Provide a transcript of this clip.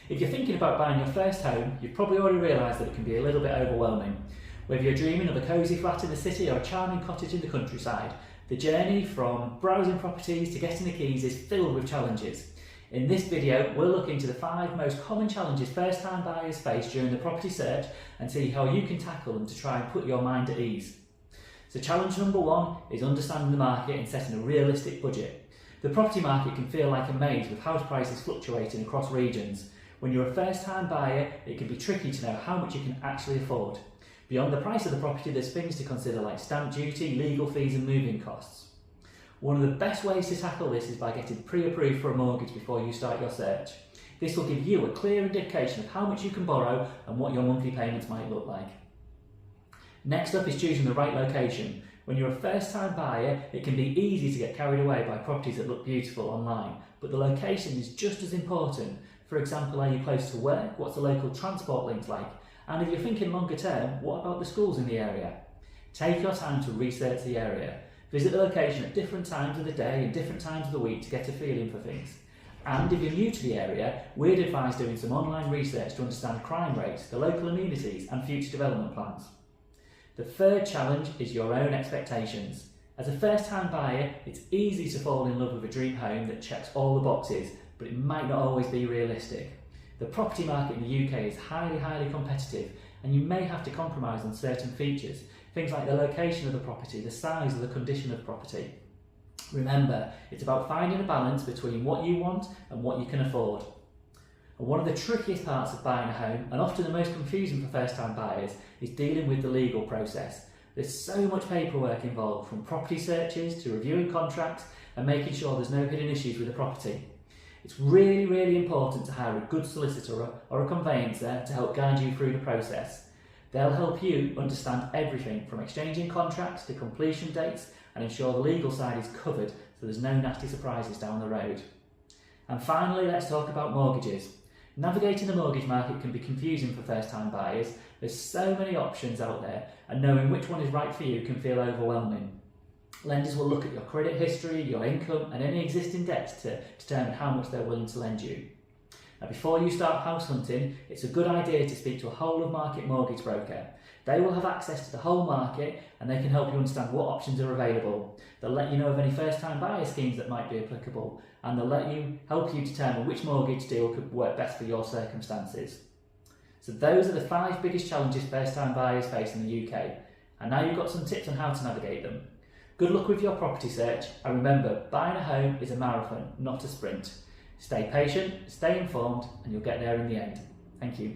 If you're thinking about buying your first home, you've probably already realised that it can be a little bit overwhelming. Whether you're dreaming of a cosy flat in the city or a charming cottage in the countryside, the journey from browsing properties to getting the keys is filled with challenges. In this video, we'll look into the 5 most common challenges first-time buyers face during the property search and see how you can tackle them to try and put your mind at ease. So challenge number 1 is understanding the market and setting a realistic budget. The property market can feel like a maze with house prices fluctuating across regions. When you're a first-time buyer, it can be tricky to know how much you can actually afford. Beyond the price of the property, there's things to consider like stamp duty, legal fees and moving costs. One of the best ways to tackle this is by getting pre-approved for a mortgage before you start your search. This will give you a clear indication of how much you can borrow and what your monthly payments might look like. Next up is choosing the right location. When you're a first-time buyer, it can be easy to get carried away by properties that look beautiful online, but the location is just as important. For example, are you close to work? What's the local transport links like? And if you're thinking longer term, what about the schools in the area? Take your time to research the area. Visit the location at different times of the day and different times of the week to get a feeling for things. And if you're new to the area, we'd advise doing some online research to understand crime rates, the local amenities and future development plans. The third challenge is your own expectations. As a first-time buyer, it's easy to fall in love with a dream home that checks all the boxes, but it might not always be realistic. The property market in the UK is highly competitive, and you may have to compromise on certain features, things like the location of the property, the size or the condition of the property. Remember, it's about finding a balance between what you want and what you can afford. And one of the trickiest parts of buying a home, and often the most confusing for first-time buyers, is dealing with the legal process. There's so much paperwork involved, from property searches to reviewing contracts and making sure there's no hidden issues with the property. It's really important to hire a good solicitor or a conveyancer to help guide you through the process. They'll help you understand everything from exchanging contracts to completion dates and ensure the legal side is covered so there's no nasty surprises down the road. And finally, let's talk about mortgages. Navigating the mortgage market can be confusing for first-time buyers. There's so many options out there, and knowing which one is right for you can feel overwhelming. Lenders will look at your credit history, your income and any existing debts to determine how much they're willing to lend you. Now, before you start house hunting, it's a good idea to speak to a whole-of-market mortgage broker. They will have access to the whole market and they can help you understand what options are available. They'll let you know of any first-time buyer schemes that might be applicable, and they'll help you determine which mortgage deal could work best for your circumstances. So those are the 5 biggest challenges first-time buyers face in the UK, and now you've got some tips on how to navigate them. Good luck with your property search, and remember, buying a home is a marathon, not a sprint. Stay patient, stay informed, and you'll get there in the end. Thank you.